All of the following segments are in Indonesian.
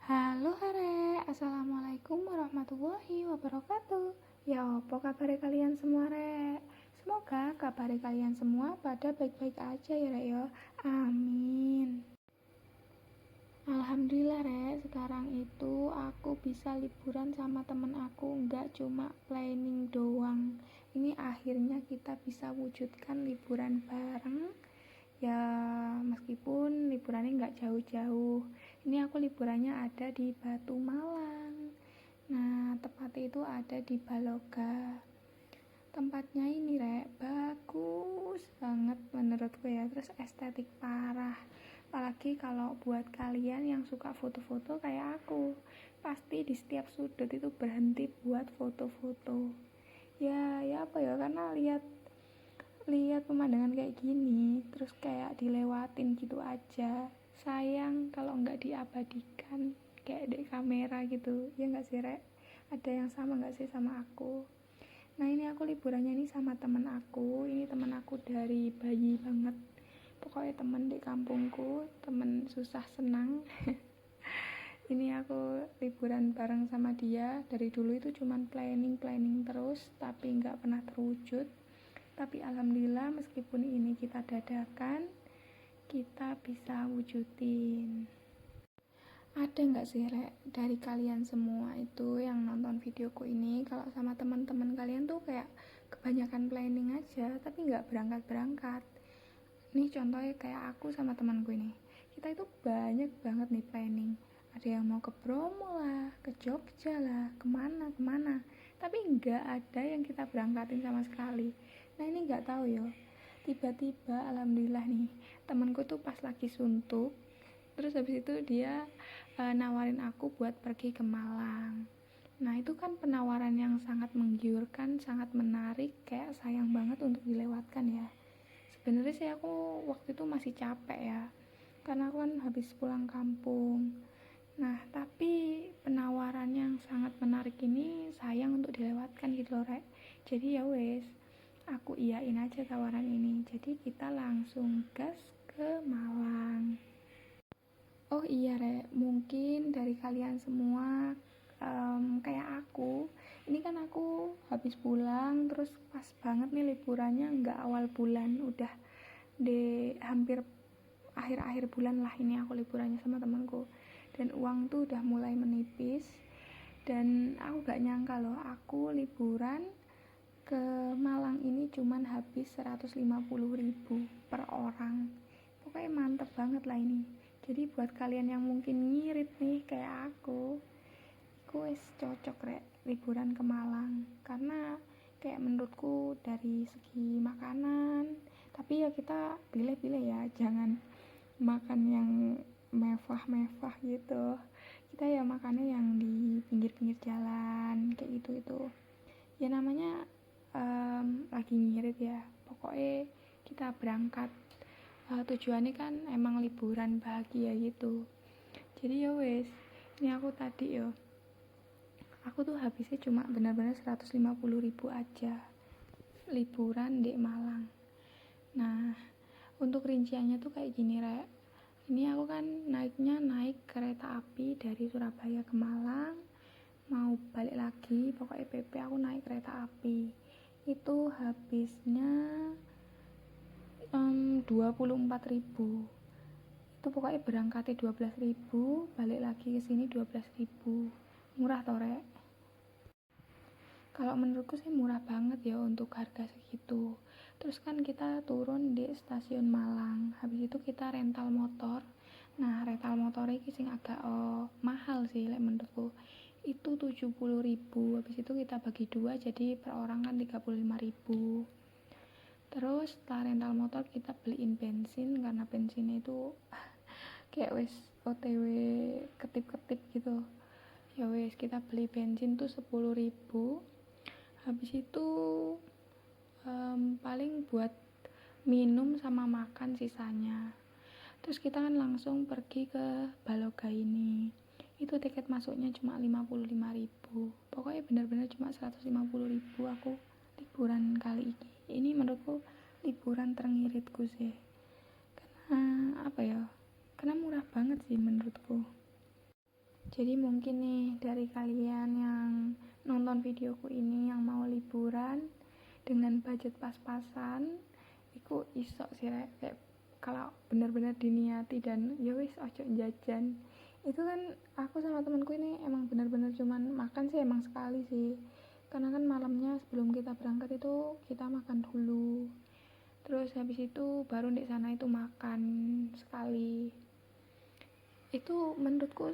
Halo hare, assalamualaikum warahmatullahi wabarakatuh. Ya apa kabar kalian semua rek? Semoga kabar kalian semua pada baik-baik aja ya rek ya. Amin. Alhamdulillah rek, sekarang itu aku bisa liburan sama temen aku, nggak cuma planning doang. Ini akhirnya kita bisa wujudkan liburan bareng. Ya meskipun liburannya nggak jauh-jauh, ini aku liburannya ada di Batu Malang. Nah tepatnya itu ada di Baloga. Tempatnya ini rek bagus banget menurutku ya, terus estetik parah. Apalagi kalau buat kalian yang suka foto-foto kayak aku, pasti di setiap sudut itu berhenti buat foto-foto. Ya apa ya, karena lihat lihat pemandangan kayak gini terus kayak dilewatin gitu aja, sayang kalau nggak diabadikan kayak di kamera gitu. Ya nggak sih rek, ada yang sama nggak sih sama aku? Nah ini aku liburannya ini sama temen aku, ini temen aku dari bayi banget, pokoknya temen di kampungku, temen susah senang. Ini aku liburan bareng sama dia, dari dulu itu cuman planning terus tapi nggak pernah terwujud. Tapi alhamdulillah meskipun ini kita dadakan, kita bisa wujudin. Ada nggak sih rek dari kalian semua itu yang nonton videoku ini, kalau sama teman-teman kalian tuh kayak kebanyakan planning aja tapi nggak berangkat-berangkat? Nih contohnya kayak aku sama temanku ini, kita itu banyak banget nih planning. Ada yang mau ke Bromo lah, ke Jogja lah, kemana-kemana, tapi nggak ada yang kita berangkatin sama sekali. Nah ini nggak tahu yo, tiba-tiba alhamdulillah nih temanku tuh pas lagi suntuk, terus habis itu dia nawarin aku buat pergi ke Malang. Nah itu kan penawaran yang sangat menggiurkan, sangat menarik, kayak sayang banget untuk dilewatkan ya. Sebenarnya sih aku waktu itu masih capek ya, karena aku kan habis pulang kampung. Nah tapi penawaran yang sangat menarik ini sayang untuk dilewatkan gitu loh rek. Jadi ya wes, aku iyain aja tawaran ini, jadi kita langsung gas ke Malang. Oh iya rek, mungkin dari kalian semua kayak aku, ini kan aku habis pulang terus pas banget nih liburannya nggak awal bulan, udah di hampir akhir-akhir bulan lah ini aku liburannya sama temanku, dan uang tuh udah mulai menipis. Dan aku gak nyangka loh, aku liburan ke Malang ini cuman habis 150.000 per orang. Pokoknya mantep banget lah ini. Jadi buat kalian yang mungkin ngirit nih kayak aku wes cocok rek liburan ke Malang, karena kayak menurutku dari segi makanan, tapi ya kita pilih-pilih ya, jangan makan yang mewah-mewah gitu. Kita ya makannya yang di pinggir-pinggir jalan kayak gitu itu. Ya namanya lagi ngirit ya. Pokoknya kita berangkat, tujuannya kan emang liburan bahagia gitu. Jadi ya wes, ini aku tadi yo, aku tuh habisnya cuma benar-benar 150.000 aja liburan di Malang. Nah untuk rinciannya tuh kayak gini rek, ini aku kan naik kereta api dari Surabaya ke Malang, mau balik lagi pokoknya PP aku naik kereta api itu habisnya 24.000. Itu pokoknya berangkatnya 12.000, balik lagi ke sini 12.000. Murah toh rek? Kalau menurutku sih murah banget ya untuk harga segitu. Terus kan kita turun di stasiun Malang, habis itu kita rental motor. Nah rental motor ini sing agak mahal sih menurutku, itu 70.000. Habis itu kita bagi dua, jadi per orang kan 35.000. Terus setelah rental motor kita beliin bensin, karena bensinnya itu kayak wes OTW ketip-ketip gitu. Ya wes kita beli bensin tuh 10.000. Habis itu paling buat minum sama makan sisanya. Terus kita kan langsung pergi ke Baloga ini. Itu tiket masuknya cuma 55.000. Pokoknya benar-benar cuma 150.000 aku liburan kali ini. Ini menurutku liburan terngiritku sih. Karena apa ya? Karena murah banget sih menurutku. Jadi mungkin nih dari kalian yang nonton videoku ini yang mau liburan dengan budget pas-pasan, iku iso sih rek, kayak kalau benar-benar diniati dan ya wis ojo jajan. Itu kan aku sama temanku ini emang benar-benar cuman makan sih emang sekali sih. Karena kan malamnya sebelum kita berangkat itu kita makan dulu. Terus habis itu baru di sana itu makan sekali. Itu menurutku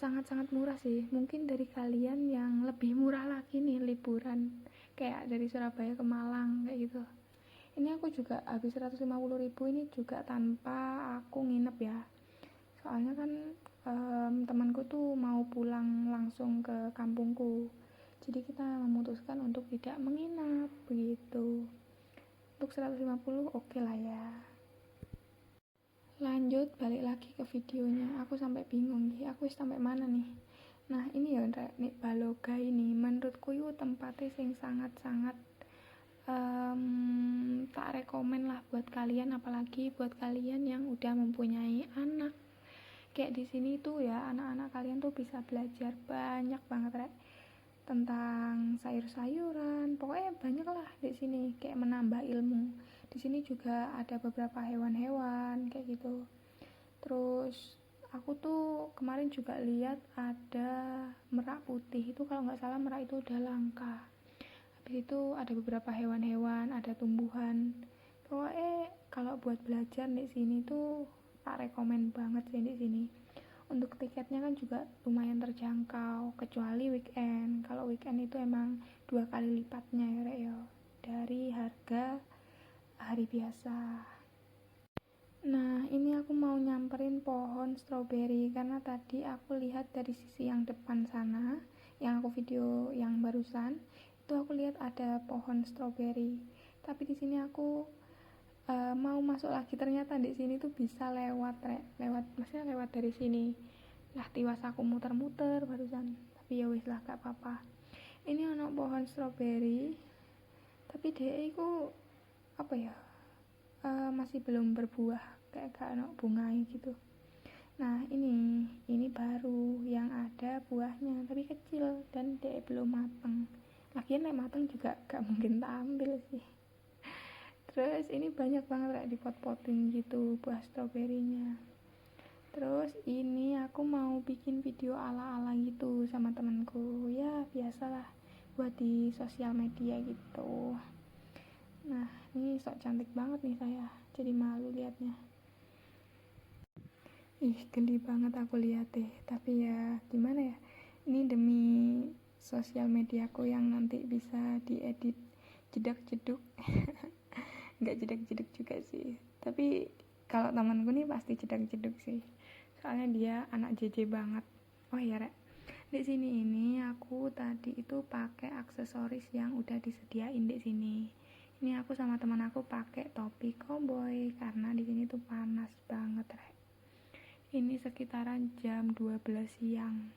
sangat-sangat murah sih. Mungkin dari kalian yang lebih murah lagi nih liburan, kayak dari Surabaya ke Malang kayak gitu. Ini aku juga habis 150.000 ini juga tanpa aku nginep ya. Soalnya kan temanku tuh mau pulang langsung ke kampungku. Jadi kita memutuskan untuk tidak menginap begitu. Untuk 150 oke lah ya. Lanjut balik lagi ke videonya. Aku sampai bingung nih, aku sampai mana nih. Nah ini ya nih Baloga ini menurutku itu tempatnya sing sangat-sangat tak rekomen lah buat kalian, apalagi buat kalian yang udah mempunyai anak. Kayak di sini tuh ya anak-anak kalian tuh bisa belajar banyak banget rek, tentang sayur-sayuran, pokoknya banyak lah di sini, kayak menambah ilmu. Di sini juga ada beberapa hewan-hewan kayak gitu. Terus aku tuh kemarin juga lihat ada merak putih, itu kalau nggak salah merak itu udah langka. Habis itu ada beberapa hewan-hewan, ada tumbuhan. Pokoknya kalau buat belajar di sini tuh tak rekomen banget sih di sini. Untuk tiketnya kan juga lumayan terjangkau, kecuali weekend. Kalau weekend itu emang 2 kali lipatnya ya rek ya, dari harga hari biasa. Nah ini aku mau nyamperin pohon stroberi karena tadi aku lihat dari sisi yang depan sana, yang aku video yang barusan itu aku lihat ada pohon stroberi. Tapi di sini aku mau masuk lagi, ternyata di sini tuh bisa lewat maksudnya lewat dari sini. Lah tiwas aku muter-muter barusan, tapi ya wis lah gak apa-apa. Ini ono pohon stroberi, tapi dia itu apa ya, masih belum berbuah, kayak gak ono bunga gitu. Nah ini baru yang ada buahnya, tapi kecil dan dia belum mateng. Lagian nek mateng juga gak mungkin tak ambil sih. Terus ini banyak banget kayak di pot-potin gitu buah stroberinya. Terus ini aku mau bikin video ala-ala gitu sama temanku, ya biasalah buat di sosial media gitu. Nah ini sok cantik banget nih saya, jadi malu liatnya. Geli banget aku lihat deh, tapi ya gimana ya, ini demi sosial mediaku yang nanti bisa diedit jedak-jeduk. Nggak jedak-jeduk juga sih, tapi kalau temanku nih pasti jedak-jeduk sih, soalnya dia anak JJ banget. Oh ya rek, di sini ini aku tadi itu pakai aksesoris yang udah disediain di sini. Ini aku sama teman aku pakai topi cowboy karena di sini tuh panas banget rek. Ini sekitaran jam 12 siang.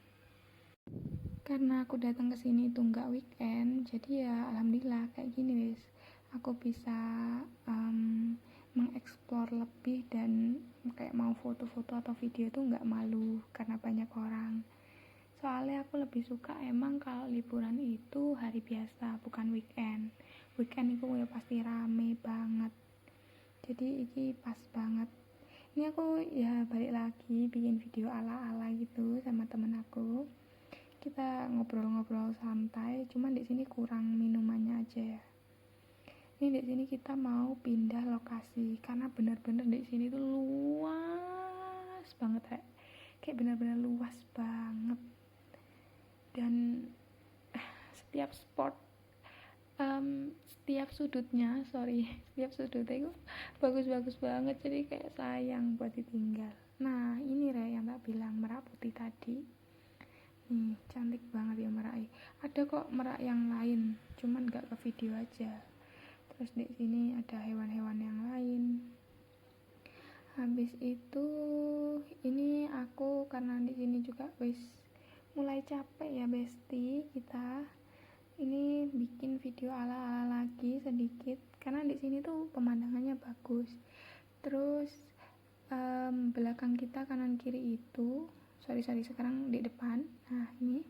Karena aku datang ke sini itu nggak weekend, jadi ya alhamdulillah kayak gini wis. Aku bisa mengeksplor lebih dan kayak mau foto-foto atau video tuh nggak malu karena banyak orang. Soalnya aku lebih suka emang kalau liburan itu hari biasa, bukan weekend. Weekend itu ya pasti rame banget. Jadi ini pas banget. Ini aku ya balik lagi bikin video ala-ala gitu sama temen aku. Kita ngobrol-ngobrol santai, cuman di sini kurang minumannya aja ya. Ini di sini kita mau pindah lokasi karena benar-benar di sini tuh luas banget rek. Kayak benar-benar luas banget. Dan setiap spot setiap sudutnya itu bagus-bagus banget, jadi kayak sayang buat ditinggal. Nah ini rek yang tak bilang merak putih tadi. Nih cantik banget ya merak. Ada kok merak yang lain, cuman gak ke video aja. Terus di sini ada hewan-hewan yang lain. Habis itu ini aku karena di sini juga wis mulai capek ya besti, kita ini bikin video ala-ala lagi sedikit karena di sini tuh pemandangannya bagus. Terus belakang kita kanan kiri itu sekarang di depan. Nah ini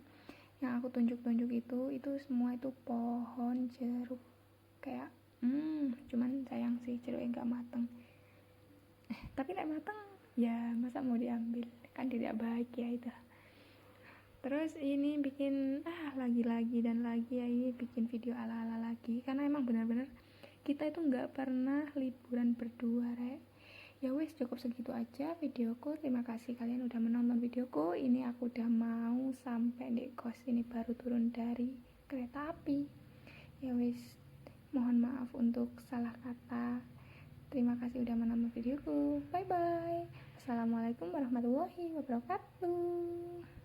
yang aku tunjuk-tunjuk itu semua itu pohon jeruk, kayak cuman sayang sih jeruknya nggak mateng. Tapi nek mateng ya masa mau diambil, kan tidak baik ya itu. Terus ini bikin lagi dan lagi ya, ini bikin video ala-ala lagi karena emang benar-benar kita itu nggak pernah liburan berdua, Rek. Ya wes, cukup segitu aja videoku. Terima kasih kalian udah menonton videoku. Ini aku udah mau sampai di kos, ini baru turun dari kereta api. Ya wes, mohon maaf untuk salah kata. Terima kasih udah menonton videoku. Bye bye. Assalamualaikum warahmatullahi wabarakatuh.